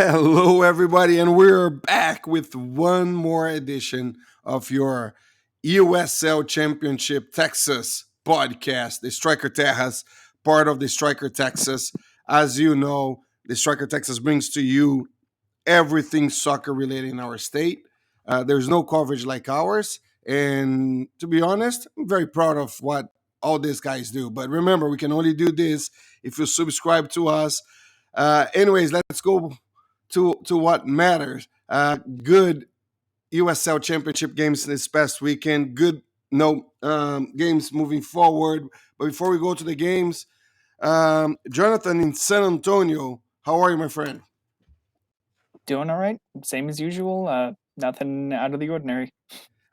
Hello, everybody, and we're back with one more edition of your USL Championship Texas podcast, the Striker Tejas, part of the Striker Texas. As you know, the Striker Texas brings to you everything soccer related in our state. There's no coverage like ours, and to be honest, I'm very proud of what all these guys do. But remember, we can only do this if you subscribe to us. Anyways, let's go to what matters. Good USL Championship games this past weekend. Good no games moving forward. But before we go to the games, Jonathan in San Antonio, how are you, my friend? Doing all right. Same as usual. Nothing out of the ordinary.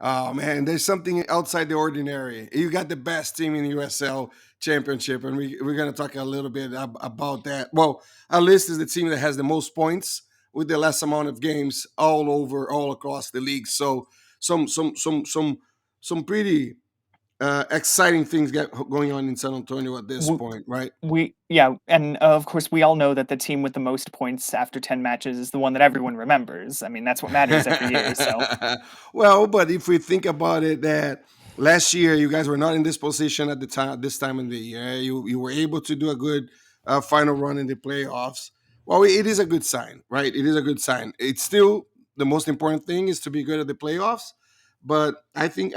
Oh man, there's something outside the ordinary. You got the best team in the USL Championship, and we're gonna talk a little bit about that. Well, our list is the team that has the most points with the less amount of games all across the league. So some pretty exciting things going on in San Antonio at this W- point, right? and of course we all know that the team with the most points after 10 matches is the one that everyone remembers. I mean, that's what matters every year. So Well, but if we think about it, that last year you guys were not in this position at the time, this time of the year, you were able to do a good final run in the playoffs. Well, it is a good sign, right? It is a good sign. It's still the most important thing is to be good at the playoffs, but I think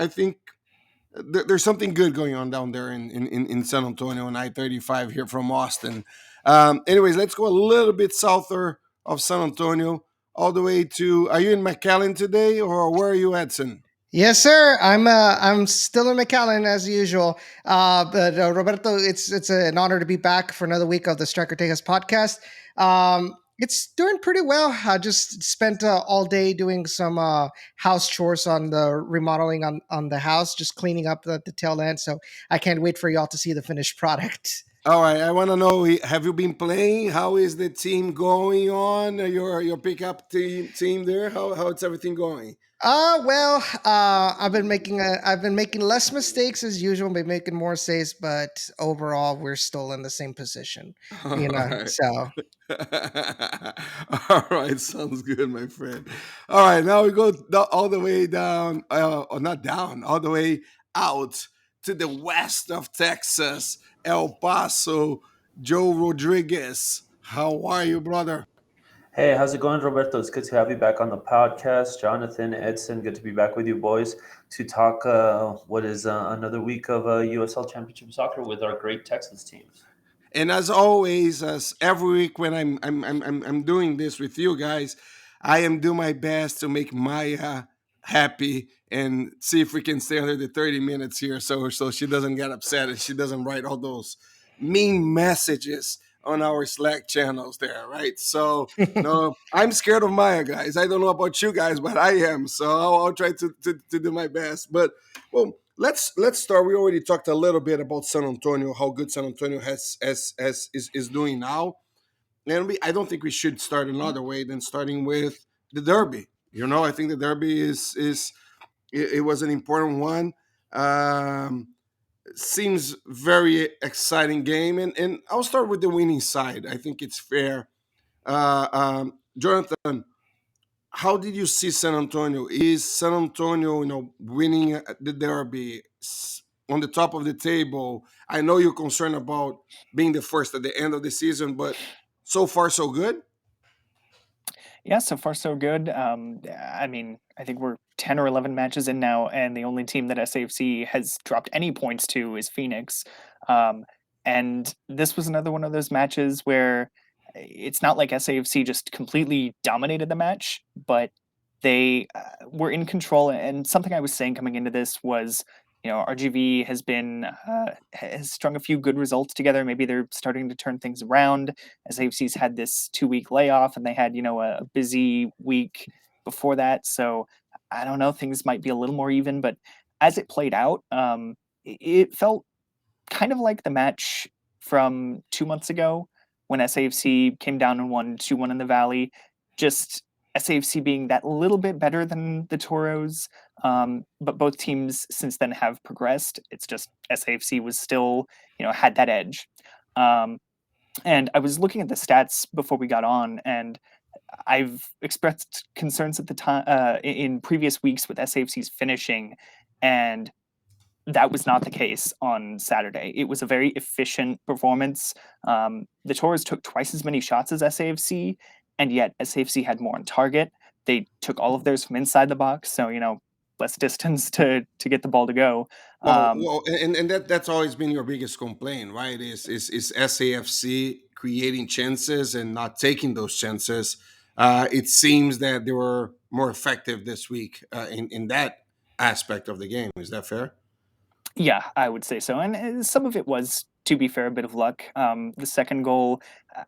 there's something good going on down there in San Antonio on I-35 here from Austin. Anyways, let's go a little bit souther of San Antonio, all the way to. Are you in McAllen today, or where are you, Edson? Yes, sir. I'm still in McAllen as usual. But Roberto, it's an honor to be back for another week of the Striker Tejas podcast. It's doing pretty well. I just spent all day doing some house chores on the remodeling on the house, just cleaning up the tail end. So I can't wait for y'all to see the finished product. All right, I want to know. Have you been playing? How is the team going on? Your pickup team there. How's everything going? I've been making less mistakes as usual, been making more saves, but overall we're still in the same position. All You know, right. so All right, sounds good, my friend. All right, now we go all the way down, or not down, all the way out to the west of Texas, El Paso. Joe Rodriguez, how are you, brother? Hey, how's it going, Roberto? It's good to have you back on the podcast. Jonathan, Edson, good to be back with you boys to talk what is another week of USL Championship Soccer with our great Texas teams. And as always, as every week when I'm doing this with you guys, I am doing my best to make Maya happy and see if we can stay under the 30 minutes here, so she doesn't get upset and she doesn't write all those mean messages on our Slack channels there, right? So no, I'm scared of Maya, guys. I don't know about you guys, but I am. So I'll try to do my best. But well, let's start. We already talked a little bit about San Antonio, how good San Antonio is doing now, and I don't think we should start another way than starting with the Derby. I think the Derby it was an important one. Um, Seems very exciting game, and I'll start with the winning side. I think it's fair. Jonathan, how did you see San Antonio? Is San Antonio, winning the Derby on the top of the table? I know you're concerned about being the first at the end of the season, but so far so good. yeah, so far so good. I mean, I think we're 10 or 11 matches in now, and the only team that SAFC has dropped any points to is Phoenix. Um, and this was another one of those matches where it's not like SAFC just completely dominated the match, but they were in control. And something I was saying coming into this was, RGV has strung a few good results together. Maybe they're starting to turn things around. SAFC's had this 2 week layoff, and they had a busy week before that. So I don't know, things might be a little more even. But as it played out, it felt kind of like the match from 2 months ago when SAFC came down and won 2-1 in the Valley. Just SAFC being that little bit better than the Toros, but both teams since then have progressed. It's just SAFC was still, had that edge. Um, And I was looking at the stats before we got on, and I've expressed concerns at the time in previous weeks with SAFC's finishing, and that was not the case on Saturday. It was a very efficient performance. The Tours took twice as many shots as SAFC, and yet SAFC had more on target. They took all of theirs from inside the box, so less distance to get the ball to go. And that's always been your biggest complaint, right? Is SAFC creating chances and not taking those chances. It seems that they were more effective this week in that aspect of the game. Is that fair? Yeah, I would say so. And some of it was, to be fair, a bit of luck. The second goal,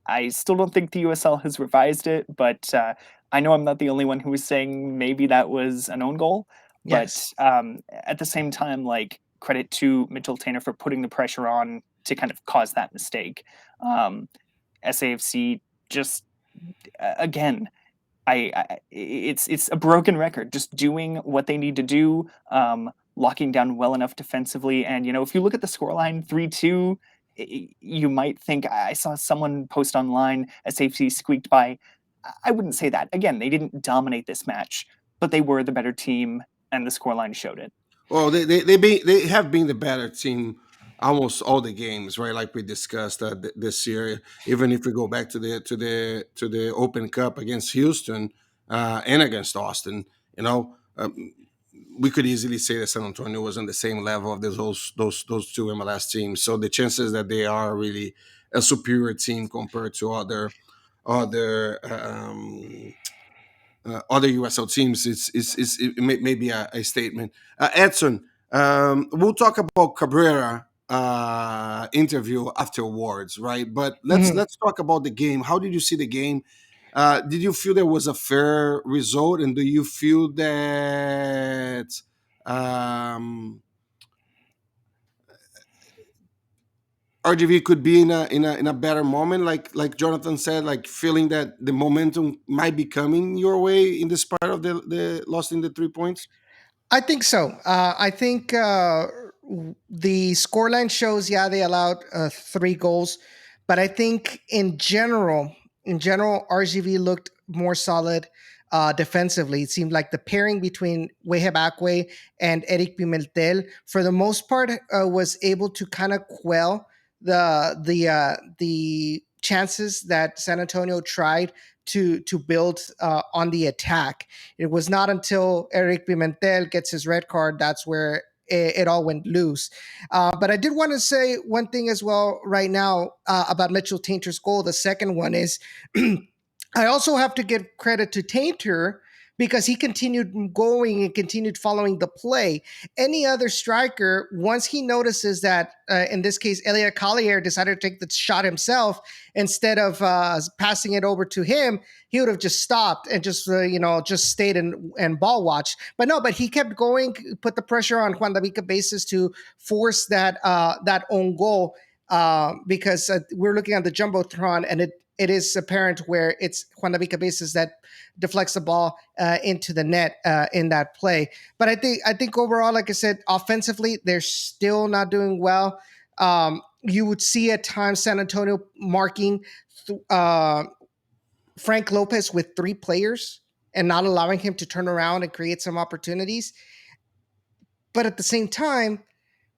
I still don't think the USL has revised it, but I know I'm not the only one who was saying maybe that was an own goal. But Yes. at the same time, like, credit to Mitchell Tainer for putting the pressure on to kind of cause that mistake. SAFC just, again, it's a broken record, just doing what they need to do, locking down well enough defensively. And if you look at the scoreline 3-2, you might think, I saw someone post online, a safety squeaked by. I wouldn't say that. Again, they didn't dominate this match, but they were the better team, and the scoreline showed it. Well, they have been the better team almost all the games, right? Like we discussed this year. Even if we go back to the Open Cup against Houston and against Austin, you know, we could easily say that San Antonio was on the same level of those two MLS teams. So the chances that they are really a superior team compared to other USL teams it may be a statement. Edson, we'll talk about Cabrera interview afterwards, right? But let's Mhm. let's talk about the game. How did you see the game? Did you feel there was a fair result, and do you feel that um, RGV could be in a better moment, like Jonathan said, like feeling that the momentum might be coming your way in despite of the loss in the 3 points? I think so. I think the scoreline shows, yeah, they allowed 3 goals, but I think in general, RGV looked more solid defensively. It seemed like the pairing between Weheb Akwe and Eric Pimentel, for the most part, was able to kind of quell the chances that San Antonio tried to build on the attack. It was not until Eric Pimentel gets his red card that's where it all went loose. But I did want to say one thing as well right now about Mitchell Tainter's goal. The second one is I also have to give credit to Tainter because he continued going and continued following the play. Any other striker, once he notices that, in this case, Elliot Collier decided to take the shot himself instead of passing it over to him, he would have just stopped and just stayed and ball watched. But no, but he kept going, put the pressure on Juan David Cabezas to force that own goal. Because we're looking at the jumbotron, and it is apparent where it's Juan David Cabezas that deflects the ball into the net in that play. But I think overall, like I said, offensively they're still not doing well. You would see at times San Antonio marking uh, Frank Lopez with 3 players and not allowing him to turn around and create some opportunities. But at the same time,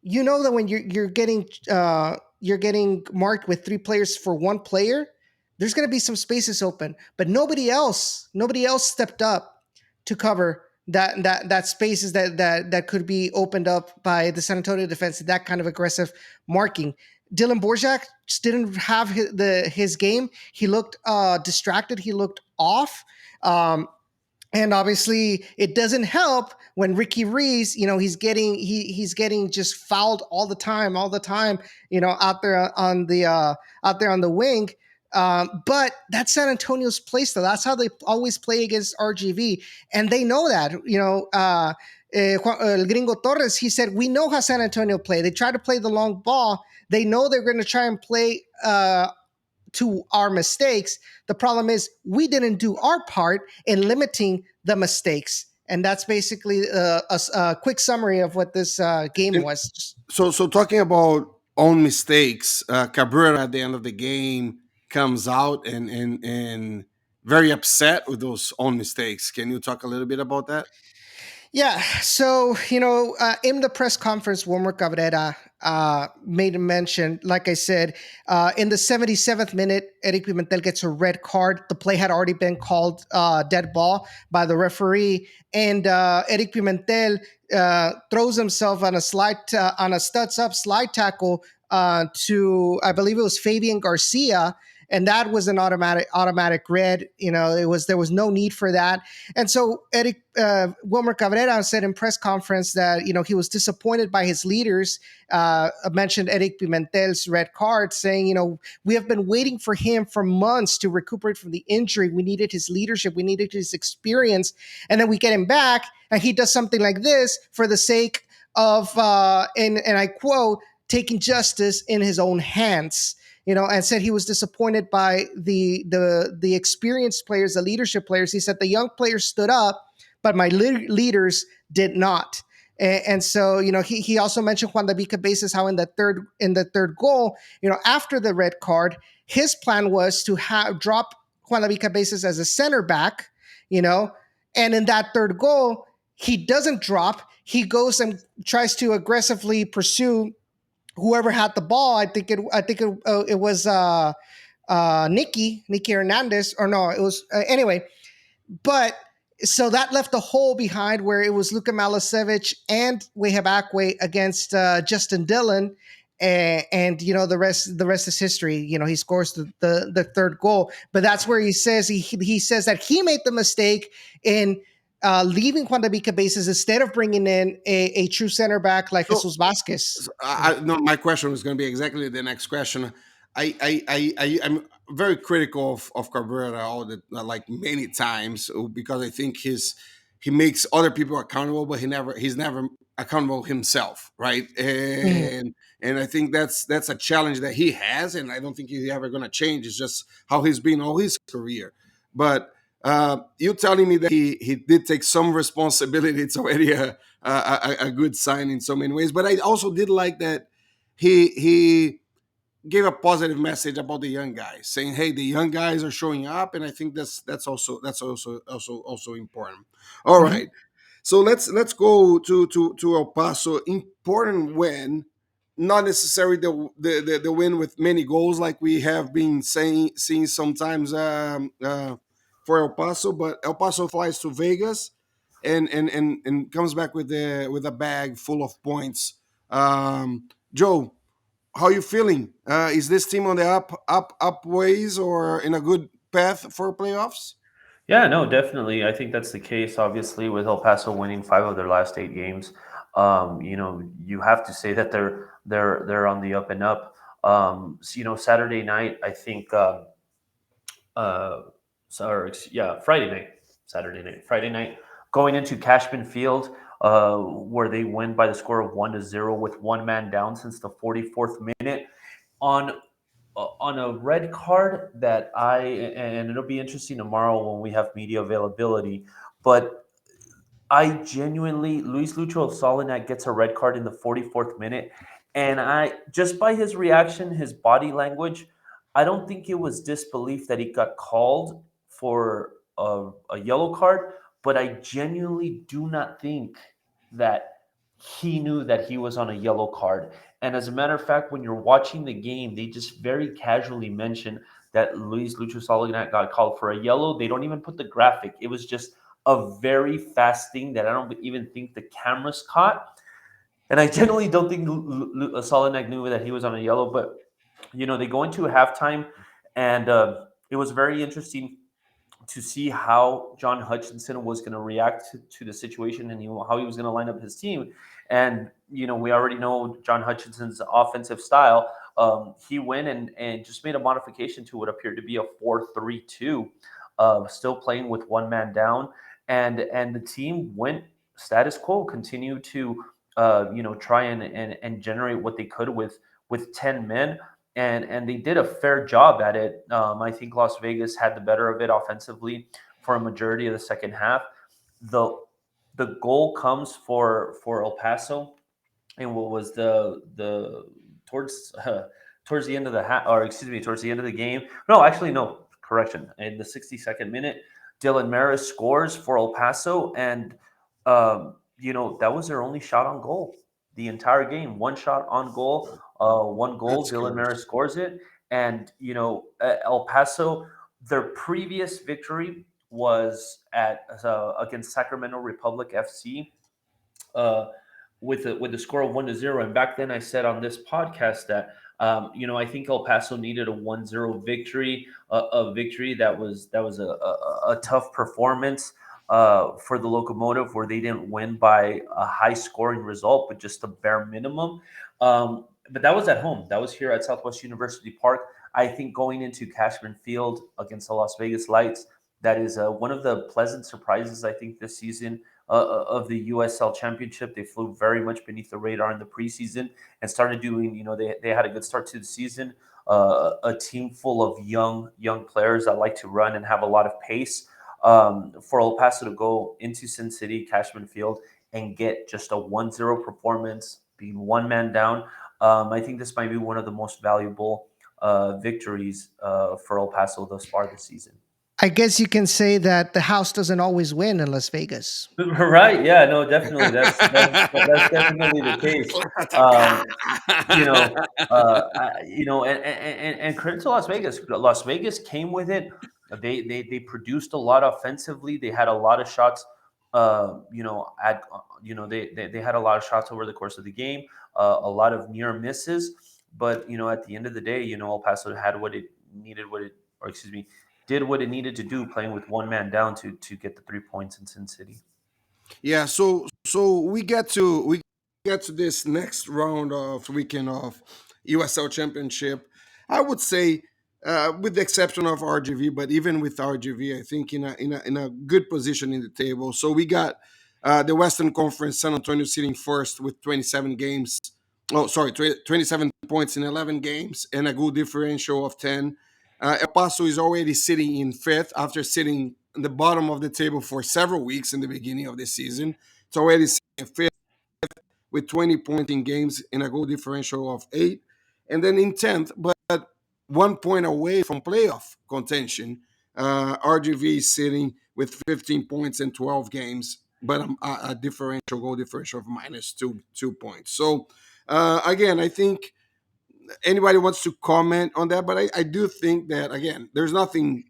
you know that when you're getting marked with 3 players for 1 player, there's going to be some spaces open, but nobody else stepped up to cover that spaces that could be opened up by the San Antonio defense. That kind of aggressive marking. Dylan Borjak just didn't have his game. He looked distracted. He looked off. And obviously it doesn't help when Ricky Reese, he's getting just fouled all the time, out there on the wing. But that's San Antonio's play style. That's how they always play against RGV, and they know that. El Gringo Torres, he said, we know how San Antonio play. They try to play the long ball. They know they're going to try and play to our mistakes. The problem is we didn't do our part in limiting the mistakes. And that's basically a quick summary of what this game And was. so talking about own mistakes, Cabrera at the end of the game comes out and very upset with those own mistakes. Can you talk a little bit about that? Yeah, so in the press conference, Wilmer Cabrera made a mention. Like I said, in the 77th minute, Eric Pimentel gets a red card. The play had already been called dead ball by the referee, and Eric Pimentel throws himself on a studs up slide tackle to, I believe it was Fabian Garcia. And that was an automatic red. There was no need for that. And so Wilmer Cabrera said in press conference that he was disappointed by his leaders. Mentioned Eric Pimentel's red card, saying we have been waiting for him for months to recuperate from the injury. We needed his leadership, we needed his experience, and then we get him back, and he does something like this for the sake of and I quote, taking justice in his own hands. And said he was disappointed by the experienced players, the leadership players. He said the young players stood up, but my leaders did not. And so, he also mentioned Juan David Cabezas, how in the third goal, after the red card, his plan was to drop Juan David Cabezas as a center back, and in that third goal, he doesn't drop. He goes and tries to aggressively pursue whoever had the ball. It was Nicky Hernandez, or no, it was anyway. But so that left a hole behind where it was Luka Malasevic and Wehab Akwe against Justin Dillon. And the rest is history. He scores the third goal, but that's where he says he says that he made the mistake in leaving Juan David Cabezas instead of bringing in a true center back like Jesus Vasquez. No, my question was going to be exactly the next question. I'm very critical of Cabrera like many times, because I think he makes other people accountable, but he's never accountable himself, right? And I think that's a challenge that he has, and I don't think he's ever going to change. It's just how he's been all his career. But you telling me that he did take some responsibility, it's already a good sign in so many ways. But I also did like that he gave a positive message about the young guys, saying, "Hey, the young guys are showing up," and I think that's also important. All Mhm. right, so let's go to El Paso. Important win, not necessarily the win with many goals like we have been seeing sometimes for El Paso, but El Paso flies to Vegas and comes back with a bag full of points. Joe, how you feeling? Is this team on the up ways or in a good path for playoffs? Yeah, no, definitely. I think that's the case. Obviously, with El Paso winning 5 of their last 8 games, you have to say that they're on the up and up. Saturday night, I think. Uh, Friday night, Friday night, going into Cashman Field, where they win by the score of 1-0 with one man down since the 44th minute on on a red card and it'll be interesting tomorrow when we have media availability, but I genuinely, Luis Lucho Solinac gets a red card in the 44th minute. And I, just by his reaction, his body language, I don't think it was disbelief that he got called for a yellow card, but I genuinely do not think that he knew that he was on a yellow card. And as a matter of fact, when you're watching the game, they just very casually mention that Luis Lucho Solinac got called for a yellow. They don't even put the graphic. It was just a very fast thing that I don't even think the cameras caught. And I generally don't think Solinac knew that he was on a yellow, but they go into halftime, and it was very interesting to see how John Hutchinson was going to react to the situation and how he was going to line up his team. And we already know John Hutchinson's offensive style. He went and just made a modification to what appeared to be a 4-3-2, still playing with one man down, and the team went status quo, continued to try and generate what they could with 10 men, and they did a fair job at it. I think Las Vegas had the better of it offensively for a majority of the second half. The the goal comes for El Paso, and what was the towards towards the end of the towards the end of the game. No, actually, no. Correction. In the 62nd minute, Dylan Maris scores for El Paso, and that was their only shot on goal the entire game. One shot on goal, one goal. That's Dylan good. Maris scores it, and El Paso. Their previous victory was at against Sacramento Republic FC. Uh, with the score of 1-0. And back then, I said on this podcast that I think El Paso needed a 1-0 victory, a victory that was a tough performance for the Locomotive, where they didn't win by a high scoring result, but just a bare minimum. But that was at home. That was here at Southwest University Park. I think going into Cashman Field against the Las Vegas Lights, that is one of the pleasant surprises I think this season of the USL Championship. They flew very much beneath the radar in the preseason and started doing. They had a good start to the season. A team full of young players that like to run and have a lot of pace. For El Paso to go into Sin City, Cashman Field, and get just a 1-0 performance, being one man down. I think this might be one of the most valuable victories for El Paso thus far this season. I guess you can say that the house doesn't always win in Las Vegas. Right? Yeah. No. Definitely. That's definitely the case. You know. And credit to Las Vegas. Las Vegas came with it. They produced a lot offensively. They had a lot of shots. They had a lot of shots over the course of the game. A lot of near misses. But at the end of the day, El Paso had what it needed. Did what it needed to do, playing with one man down to get the 3 points in Sin City. Yeah, so we get to this next round of weekend of USL Championship. I would say, with the exception of RGV, but even with RGV, I think in a good position in the table. So we got the Western Conference, San Antonio sitting first with 27 games. Oh, sorry, 27 points in 11 games and a goal differential of 10. El Paso is already sitting in fifth after sitting in the bottom of the table for several weeks in the beginning of the season. It's already sitting in fifth with 20 points in games and a goal differential of 8. And then in 10th, but 1 point away from playoff contention, RGV is sitting with 15 points in 12 games, but a goal differential of minus 2 points. So, again, I think anybody wants to comment on that, but I do think that, again, there's nothing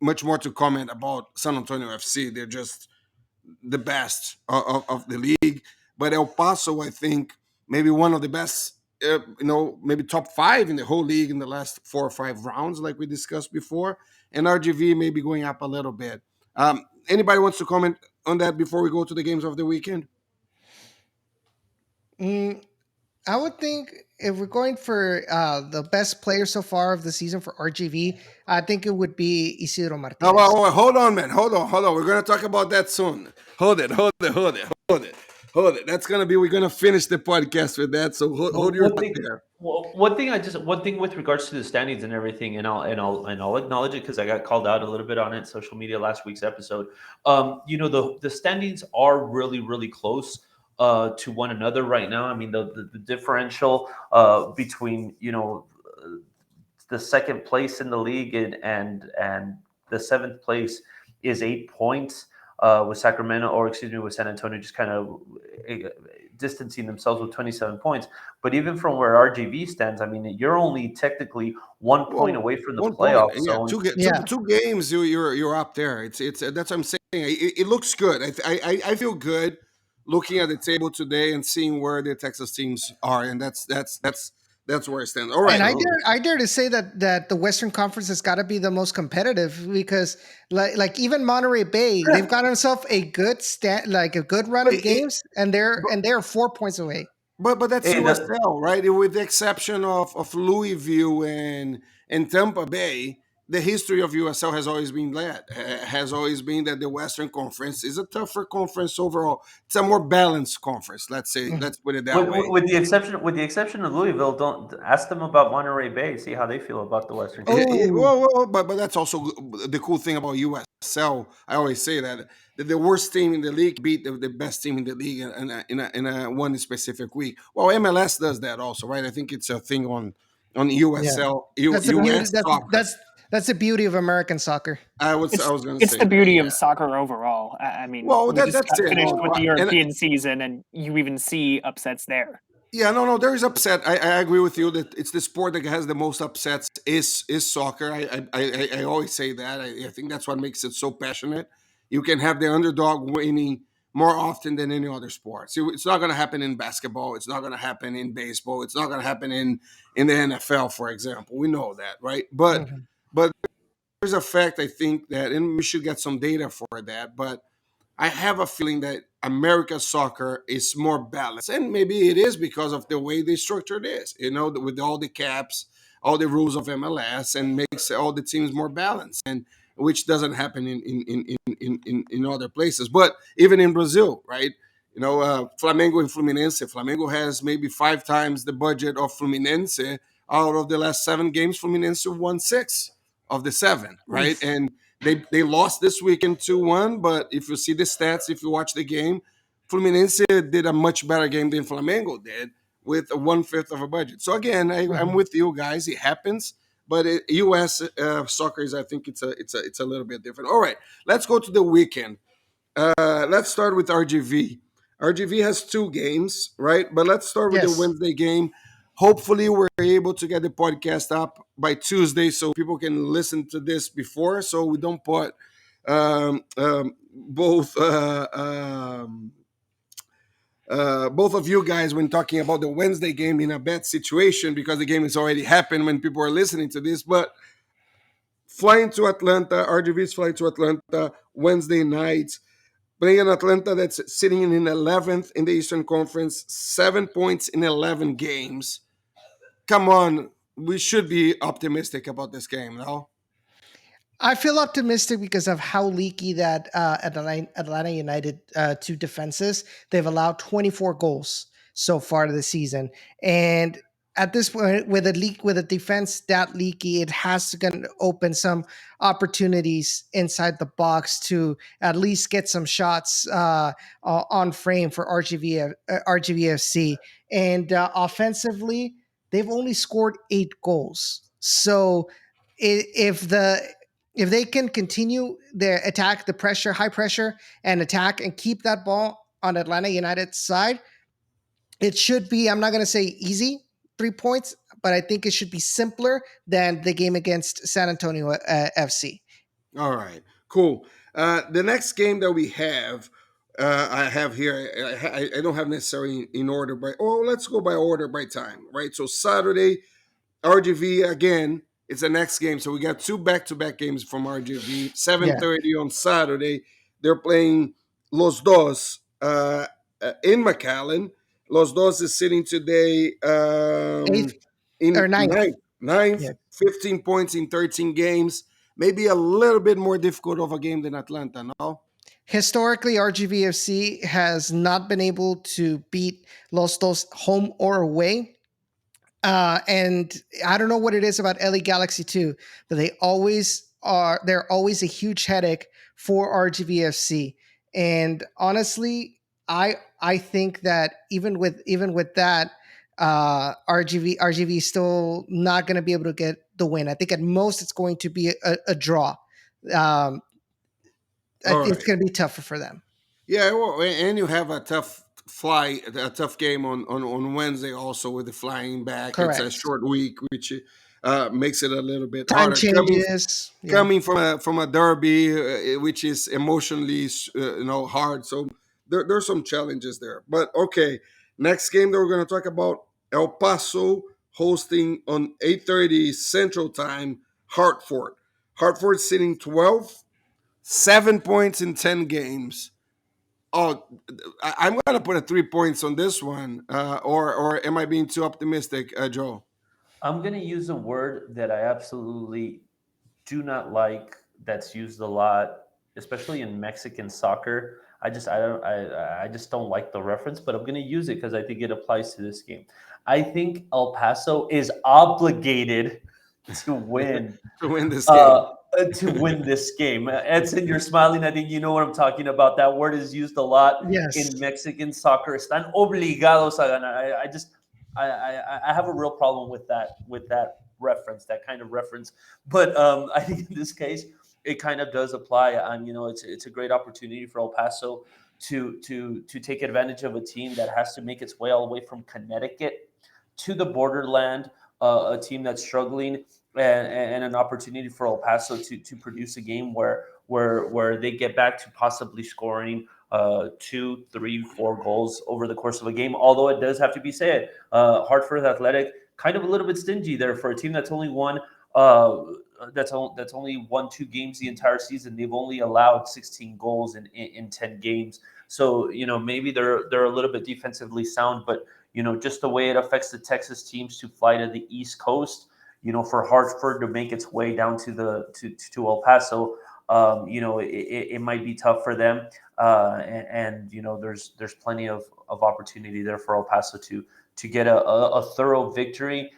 much more to comment about San Antonio FC. They're just the best of the league. But El Paso, I think, maybe one of the best, maybe top five in the whole league in the last 4 or 5 rounds, like we discussed before. And RGV may be going up a little bit. Anybody wants to comment on that before we go to the games of the weekend? Mm, I would think if we're going for the best player so far of the season for RGV, I think it would be Isidro No, Martinez. hold on, man. Hold on. We're going to talk about that soon. Hold it. We're going to finish the podcast with that. So hold your thought there. One thing with regards to the standings and everything, and I'll acknowledge it because I got called out a little bit on it social media last week's episode. The standings are really really close to one another right now. I mean the differential between the second place in the league and the seventh place is 8 points. With Sacramento, or excuse me, with San Antonio, just kind of distancing themselves with 27 points. But even from where RGV stands, I mean, you're only technically 1 point away from the 1 point. playoff Yeah, zone. Yeah. two games. You're up there. It's that's what I'm saying. It looks good. I feel good looking at the table today and seeing where the Texas teams are, and that's where I stand. All right. And I dare to say that the Western Conference has got to be the most competitive because like even Monterey Bay, they've got themselves a good a good run But of games, and they're 4 points away. But that's Hey, USL, right? With the exception of Louisville and Tampa Bay, the history of USL has always been that the Western Conference is a tougher conference overall. It's a more balanced conference. Mhm. Let's put it that way. with the exception of Louisville, don't ask them about Monterey Bay. See how they feel about the Western Conference. Oh, But that's also the cool thing about USL. I always say that the worst team in the league beat the best team in the league in a one specific week. Well, MLS does that also, right? I think it's a thing on Yeah, USL that's the beauty. US soccer. That's the beauty of American soccer. I was going to It's say the that. beauty Yeah. of soccer overall. I mean, Well, we just that's got it. finished Well, with the and European season, and you even see upsets there. yeah, no, there is upset. I agree with you that it's the sport that has the most upsets is soccer. I always say that. I think that's what makes it so passionate. You can have the underdog winning more often than any other sport. So it's not going to happen in basketball. It's not going to happen in baseball. It's not going to happen in the NFL, for example. We know that, right? Mhm. But there's a fact I think that, and we should get some data for that. But I have a feeling that America's soccer is more balanced, and maybe it is because of the way they structured this. With all the caps, all the rules of MLS, and makes all the teams more balanced, and which doesn't happen in other places. But even in Brazil, right? Flamengo and Fluminense. Flamengo has maybe 5 times the budget of Fluminense. Out of the last 7 games, Fluminense won 6 of the 7, right? Oof. And they lost this weekend 2-1, but if you see the stats, if you watch the game, Fluminense did a much better game than Flamengo did with a 1/5 of a budget. So again, I'm Mhm. with you guys. It happens, but U.S. Soccer is, I think it's a little bit different. All right, let's go to the weekend. Let's start with RGV. RGV has 2 games, right? But let's start with the Yes. Wednesday game. Hopefully, we're able to get the podcast up by Tuesday so people can listen to this before, so we don't put both of you guys when talking about the Wednesday game in a bad situation because the game has already happened when people are listening to this. But flying to Atlanta, RGV is flying to Atlanta Wednesday night, playing an Atlanta that's sitting in 11th in the Eastern Conference, 7 points in 11 games. Come on, we should be optimistic about this game, no? I feel optimistic because of how leaky that Atlanta United two defenses. They've allowed 24 goals so far this season, and at this point, with a defense that leaky, it has to gonna open some opportunities inside the box to at least get some shots on frame for RGVFC. And offensively, they've only scored 8 goals. So if they can continue their attack, the pressure, high pressure, and attack, and keep that ball on Atlanta United's side, it should be, I'm not going to say easy 3 points, but I think it should be simpler than the game against San Antonio FC. All right, cool. The next game that we have, I have here, I don't have necessarily in order, but let's go by order by time, right? So Saturday, RGV again. It's the next game, so we got 2 back-to-back games from RGV. Yeah. 7:30 on Saturday. They're playing Los Dos in McAllen. Los Dos is sitting today Eighth in or ninth. ninth, Yeah. 15 points in 13 games. Maybe a little bit more difficult of a game than Atlanta, no? Historically, RGVFC has not been able to beat Los Dos home or away. And I don't know what it is about LA Galaxy too, but they're always a huge headache for RGVFC. And honestly, I think that even with that, RGV is still not going to be able to get the win. I think at most it's going to be a draw. Um, All it's right. going to be tougher for them. Yeah, well, and you have a tough game on Wednesday also with the flying back. It's a Correct. short week, which makes it a little bit Time harder. changes. Yeah. Coming from a derby, which is emotionally hard. So there's some challenges there. But okay, next game that we're going to talk about, El Paso hosting on 8:30 Central Time, Hartford. Hartford sitting 12th, 7 points in 10 games. Oh, I'm going to put a 3 points on this one, or am I being too optimistic, Joe? I'm going to use a word that I absolutely do not like that's used a lot, especially in Mexican soccer. I just don't like the reference, but I'm going to use it because I think it applies to this game. I think El Paso is obligated to win To win this game. to win this game. Edson, you're smiling. I think you know what I'm talking about. That word is used a lot Yes. in Mexican soccer. Están obligados a ganar. I have a real problem with that reference, that kind of reference. But I think in this case, it kind of does apply. It's a great opportunity for El Paso to take advantage of a team that has to make its way all the way from Connecticut to the borderland, a team that's struggling, and an opportunity for El Paso to produce a game where they get back to possibly scoring 2, 3, 4 goals over the course of a game. Although it does have to be said, Hartford Athletic kind of a little bit stingy there for a team that's only won. That's only won 2 games the entire season. They've only allowed 16 goals in 10 games. So maybe they're a little bit defensively sound, but just the way it affects the Texas teams to fly to the East Coast, for Hartford to make its way down to El Paso, it might be tough for them. There's plenty of opportunity there for El Paso to get a thorough victory,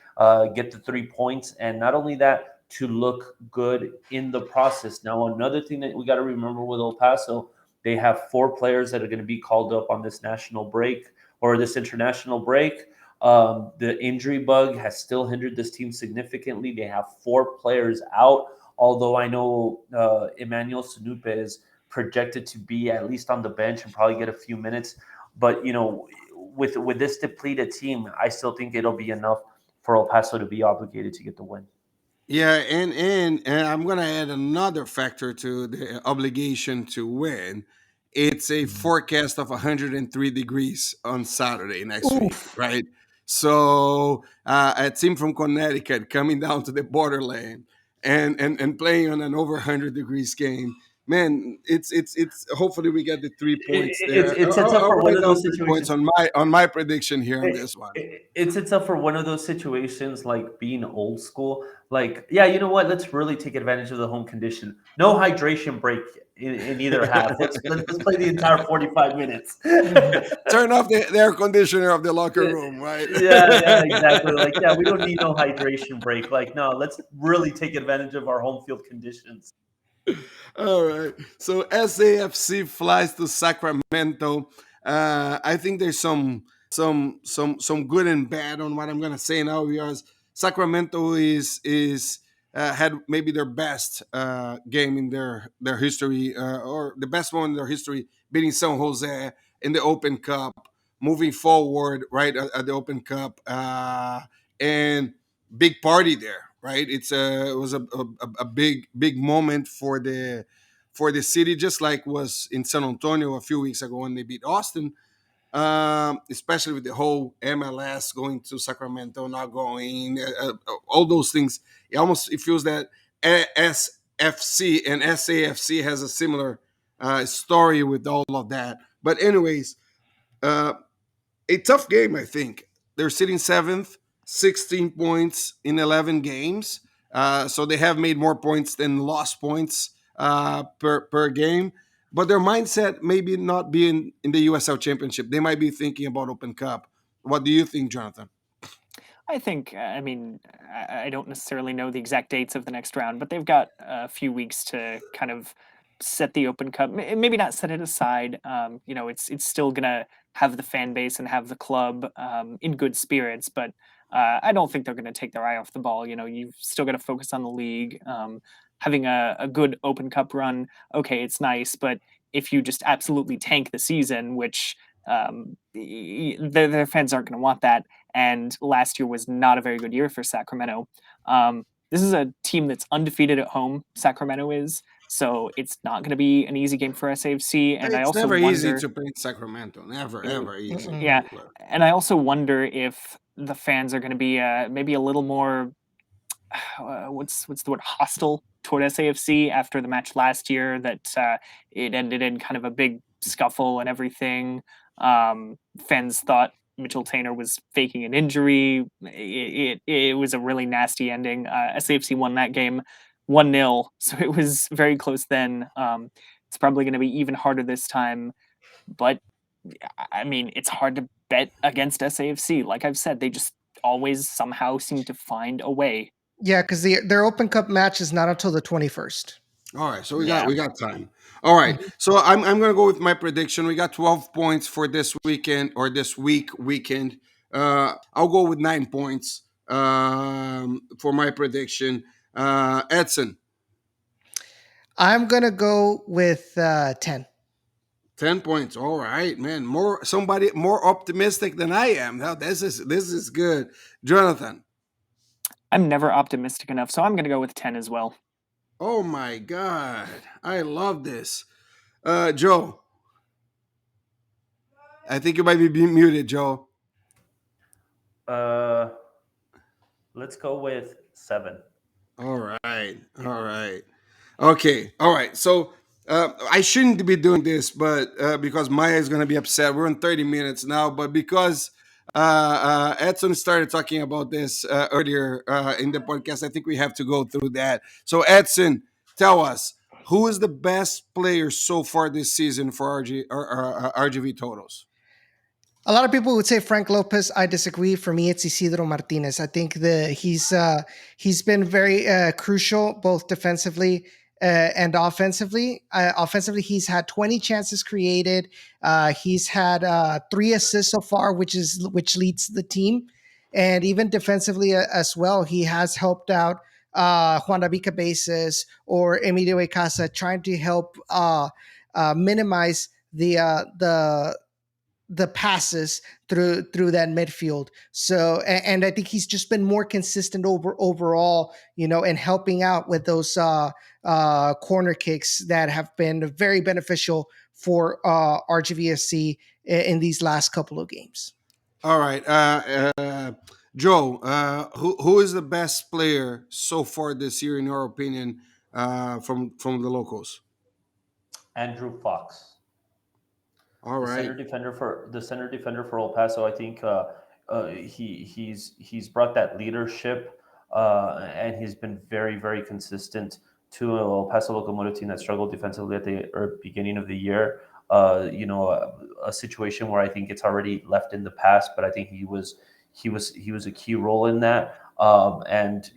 get the 3 points, and not only that, to look good in the process. Now, another thing that we got to remember with El Paso, they have 4 players that are going to be called up on this national break or this international break. The injury bug has still hindered this team significantly. They have 4 players out, although I know Emmanuel Sanupe is projected to be at least on the bench and probably get a few minutes. But with this depleted team, I still think it'll be enough for El Paso to be obligated to get the win. Yeah, and I'm gonna add another factor to the obligation to win. It's a forecast of 103 degrees on Saturday next week, Oof. right? So a team from Connecticut coming down to the borderland and playing on an over 100 degrees game. Man, it's hopefully we get the 3 points there. It sets up I'll for one write of down those 3 points situations. on my prediction here on It, this one. it sets up for one of those situations like being old school. Like, yeah, you know what? Let's really take advantage of the home condition. No hydration break in either half. Let's play the entire 45 minutes. Turn off the air conditioner of the locker room, right? Yeah, exactly. Like, yeah, we don't need no hydration break. Like, no, let's really take advantage of our home field conditions. All right. So SAFC flies to Sacramento. I think there's some good and bad on what I'm gonna say now because Sacramento is had maybe their best game in their history or the best one in their history, beating San Jose in the Open Cup, moving forward right at the Open Cup, and big party there. Right, it was a big moment for the city, just like was in San Antonio a few weeks ago when they beat Austin. Especially with the whole MLS going to Sacramento, not going, all those things. It feels that SFC and SAFC has a similar story with all of that. But anyways, uh, a tough game, I think. They're sitting seventh, 16 points in 11 games. So they have made more points than lost points per game. But their mindset maybe not being in the USL Championship. They might be thinking about Open Cup. What do you think, Jonathan? I think, I mean, I don't necessarily know the exact dates of the next round, but they've got a few weeks to kind of set the Open Cup. Maybe not set it aside. It's still gonna have the fan base and have the club in good spirits, but I don't think they're gonna take their eye off the ball. You've still got to focus on the league. Having a good Open Cup run, okay, it's nice, but if you just absolutely tank the season, which their fans aren't going to want that, and last year was not a very good year for Sacramento. This is a team that's undefeated at home. Sacramento is, so it's not going to be an easy game for SAFC. And I It's also never easy wonder, to play in Sacramento. Never, ever easy. Mm-mm. yeah, and I also wonder if the fans are going to be maybe a little more what's the word, hostile toward SAFC after the match last year that it ended in kind of a big scuffle and everything. Fans thought Mitchell Tainer was faking an injury. It was a really nasty ending. SAFC won that game 1-0, so it was very close then. It's probably going to be even harder this time, but I mean, it's hard to bet against SAFC. Like I've said, they just always somehow seem to find a way. Yeah, because their Open Cup match is not until the 21st. All right, so Yeah. we got time. All right, so I'm gonna go with my prediction. We got 12 points for this weekend or this weekend. I'll go with 9 points for my prediction. Edson, I'm gonna go with 10. 10 points. All right, man. Somebody more optimistic than I am. Now this is good. Jonathan. I'm never optimistic enough, so I'm going to go with 10 as well. Oh my God, I love this. Joe, I think you might be muted, Joe. Uh, let's go with 7. All right, all right. Okay, all right. So I shouldn't be doing this, but because Maya is going to be upset, we're in 30 minutes now. But because Edson started talking about this earlier in the podcast, I think we have to go through that. So, Edson, tell us who is the best player so far this season for RGV totals? A lot of people would say Frank Lopez. I disagree. For me, it's Isidro Martinez. I think he's been very crucial both defensively and offensively. Offensively, he's had 20 chances created. He's had 3 assists so far, which leads the team, and even defensively as well, he has helped out Juan David Cabezas or Emilio Ecasa, trying to help minimize the passes through that midfield. So, and I think he's just been more consistent overall, and helping out with those corner kicks that have been very beneficial for RGVFC in these last couple of games. All right, Joe, who is the best player so far this year, in your opinion, from the locals? Andrew Fox, All the right. center defender for El Paso. I think he's brought that leadership, and he's been very very consistent to El Paso Locomotive team that struggled defensively at the beginning of the year. A situation where I think it's already left in the past, but I think he was a key role in that. And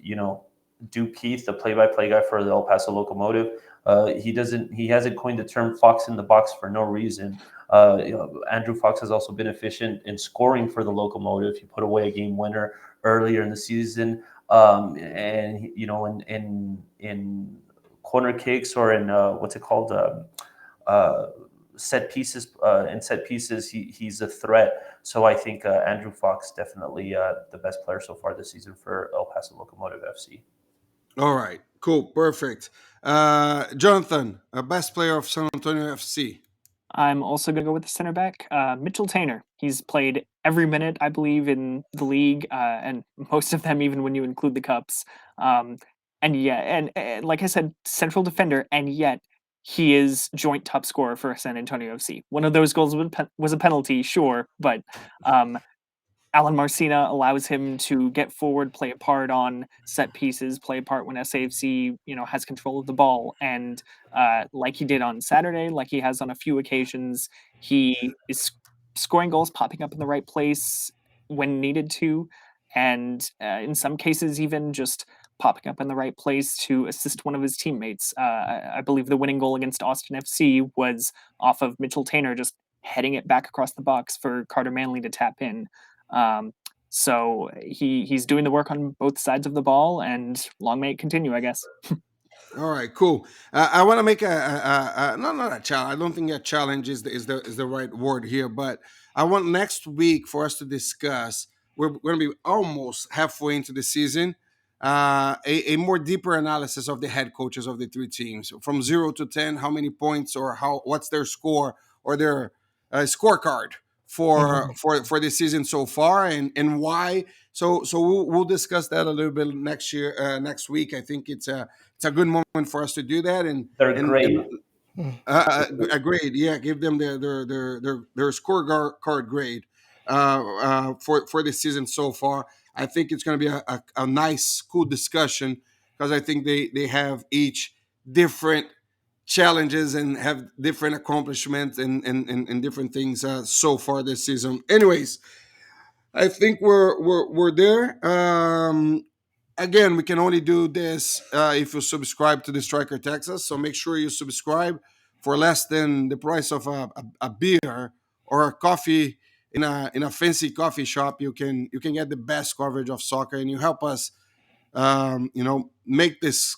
Duke Keith, the play-by-play guy for the El Paso Locomotive, he hasn't coined the term "fox in the box" for no reason. Andrew Fox has also been efficient in scoring for the Locomotive. He put away a game winner earlier in the season, and in corner kicks or in what's it called, set pieces. In set pieces, he's a threat. So I think Andrew Fox definitely the best player so far this season for El Paso Locomotive FC. All right. Cool. Perfect. Jonathan, best player of San Antonio FC. I'm also going to go with the center back, Mitchell Tainer. He's played every minute, I believe, in the league, and most of them, even when you include the cups. And yeah, and like I said, central defender, and yet he is joint top scorer for San Antonio FC. One of those goals was a penalty, sure, but Alan Marcina allows him to get forward, play a part on set pieces, play a part when SAFC, has control of the ball. And like he did on Saturday, like he has on a few occasions, he is scoring goals, popping up in the right place when needed to. And in some cases, even just popping up in the right place to assist one of his teammates. I believe the winning goal against Austin FC was off of Mitchell Tainer just heading it back across the box for Carter Manley to tap in. So he's doing the work on both sides of the ball, and long may it continue, I guess. All right, cool. I want to make not a challenge. I don't think a challenge is the right word here, but I want next week for us to discuss. We're going to be almost halfway into the season. A more deeper analysis of the head coaches of the three teams, from 0 to 10. How many points, or what's their score or their scorecard for the season so far, and why. So we'll discuss that a little bit next week. I think it's a good moment for us to do that, and They're and, great. and agreed. Yeah, give them their scorecard grade for the season so far. I think it's going to be a nice, cool discussion, because I think they have each different challenges and have different accomplishments and different things so far this season. Anyways, I think we're there. Again, we can only do this if you subscribe to the Striker Texas. So make sure you subscribe for less than the price of a beer or a coffee in a fancy coffee shop, you can get the best coverage of soccer, and you help us, make this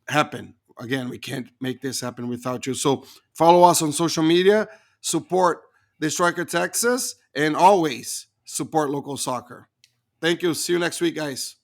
happen. Again, we can't make this happen without you. So follow us on social media, support the Striker Texas, and always support local soccer. Thank you. See you next week, guys.